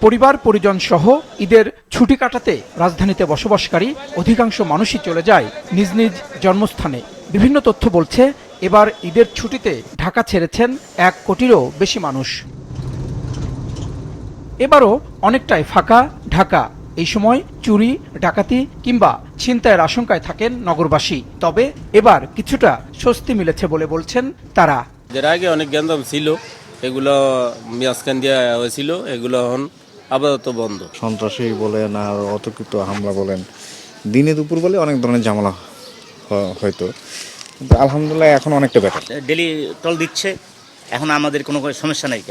পরিবার পরিজন সহ ঈদের ছুটি কাটাতে রাজধানীতে বসবাসকারী অধিকাংশ মানুষই চলে যায় নিজ নিজ জন্মস্থানে। বিভিন্ন তথ্য বলছে এবার ঈদের ছুটিতে ঢাকা ছেড়েছেন 1 কোটিরও বেশি মানুষ। এবারও অনেকটাই ফাঁকা ঢাকা। এই সময় চুরি, ডাকাতি কিংবা ছিনতাইয়ের আশঙ্কায় থাকেন নগরবাসী। তবে এবার কিছুটা স্বস্তি মিলেছে বলে বলছেন তারা। এর আগে অনেক গ্যাঞ্জাম ছিল, এগুলো মিয়াজখান দিয়ে হয়েছিল, এগুলো এখন আপাতত বন্ধ। সন্ত্রাসী বলেন আর অতর্কিত হামলা বলেন, দিনে দুপুর বলে অনেক ধরনের ঝামেলা হয়তো, কিন্তু আলহামদুলিল্লাহ এখন অনেকটা বেটার। ডেলি টল দিচ্ছে, এখন আমাদের কোনো সমস্যা নাই।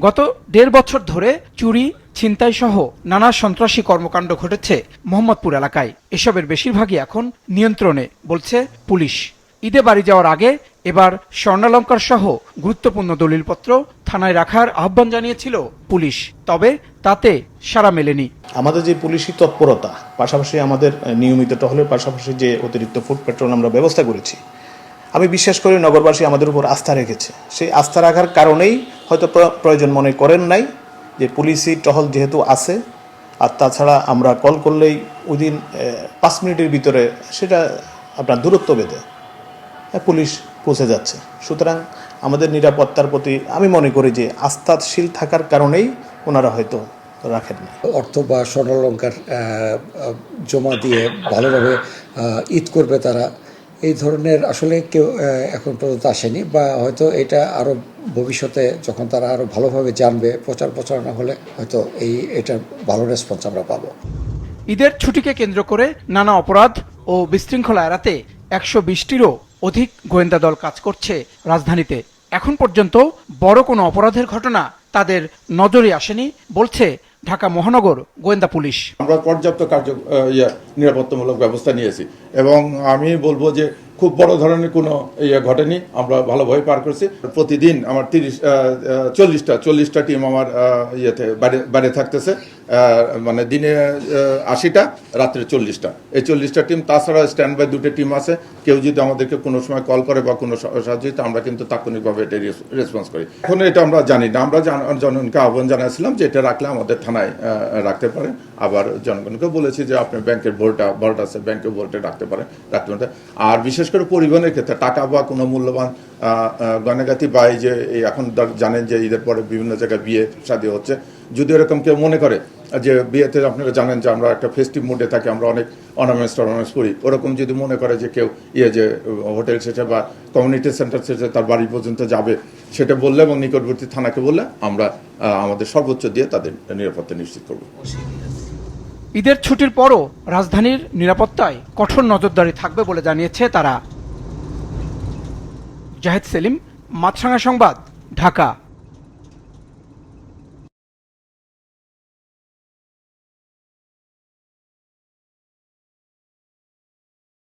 গত 1.5 বছর ধরে চুরি, ছিনতাই সহ নানা সন্ত্রাসী কর্মকাণ্ড ঘটেছে মোহাম্মদপুর এলাকায়। এসবের বেশিরভাগই এখন নিয়ন্ত্রণে বলছে পুলিশ। ঈদে বাড়ি যাওয়ার আগে এবার স্বর্ণালঙ্কার সহ গুরুত্বপূর্ণ দলিলপত্র থানায় রাখার আহ্বান জানিয়েছিল পুলিশ, তবে তাতে সাড়া মেলেনি। আমাদের যে পুলিশি তৎপরতা, পাশাপাশি আমাদের নিয়মিত টহলের পাশাপাশি যে অতিরিক্ত ফুট পেট্রোল আমরা ব্যবস্থা করেছি, আমি বিশ্বাস করি নগরবাসী আমাদের উপর আস্থা রেখেছে। সেই আস্থা রাখার কারণেই হয়তো প্রয়োজন মনে করেন নাই যে পুলিশি টহল যেহেতু আছে, আর তাছাড়া আমরা কল করলেই উইদিন 5 মিনিটের ভিতরে সেটা আপনার দূরত্ব বেঁধে পুলিশ পৌঁছে যাচ্ছে। সুতরাং আমাদের নিরাপত্তার প্রতি আমি মনে করি যে আস্থাশীল থাকার কারণেই ওনারা হয়তো রাখেন না। অর্থ বা স্বর্ণালঙ্কার জমা দিয়ে ভালোভাবে ঈদ করবে তারা, এই ধরনের আসলে কেউ এখন পর্যন্ত আসেনি, বা হয়তো এটা আরও ভবিষ্যতে যখন তারা আরও ভালোভাবে জানবে, প্রচারণা হলে হয়তো এটার ভালো রেসপন্স আমরা পাবো। ঈদের ছুটিকে কেন্দ্র করে নানা অপরাধ ও বিশৃঙ্খলা এড়াতে 120টিরও অধিক গোয়েন্দা দল কাজ করছে রাজধানীতে। এখন পর্যন্ত বড় কোনো অপরাধের ঘটনা তাদের নজরে আসেনি বলছে ঢাকা মহানগর গোয়েন্দা পুলিশ। আমরা পর্যাপ্ত নিরাপত্তামূলক ব্যবস্থা নিয়েছি এবং আমি বলবো যে খুব বড় ধরনের কোনো ঘটেনি। আমরা ভালোভাবে পার করছি। প্রতিদিন আমার 40টা টিম আমার বাইরে থাকতেছে, মানে দিনে 80টা, রাত্রে 40টা। এই 40টা টিম, তাছাড়া স্ট্যান্ড বাই 2টা টিম আছে। কেউ যদি আমাদেরকে কোনো সময় কল করে বা কোনো সাহায্য, আমরা কিন্তু তাৎক্ষণিকভাবে এটা রেসপন্স করি। এখন এটা আমরা জানি না, আমরা জনগণকে আহ্বান জানাইছিলাম যে এটা রাখলে আমাদের থানায় রাখতে পারে। আবার জনগণকে বলেছি যে আপনি ব্যাংকের ভোল্ট আছে, ব্যাংকের ভোল্টে রাখতে পারেন। আর বিশেষ করে পরিবহনের ক্ষেত্রে টাকা বা কোনো মূল্যবান গয়নাগাটি বা এই যে এখন জানেন যে ঈদের পরে বিভিন্ন জায়গায় বিয়ে শাদী হচ্ছে, যদি এরকম কেউ মনে করে যে বিয়েতে, আপনারা জানেন যে আমরা একটা ফেস্টিভ মুডে থাকি, আমরা অনেক অর্নামেন্টস করি, ওরকম যদি মনে করে যে কেউ যে হোটেল শেষে বা কমিউনিটি সেন্টার শেষে তার বাড়ি পর্যন্ত যাবে, সেটা বললে এবং নিকটবর্তী থানাকে বললে আমরা আমাদের সর্বোচ্চ দিয়ে তাদের নিরাপত্তা নিশ্চিত করব। ঈদের ছুটির পরও রাজধানীর নিরাপত্তায় কঠোর নজরদারি থাকবে বলে জানিয়েছে তারা। জাহিদ সেলিম, মাছরাঙা সংবাদ, ঢাকা।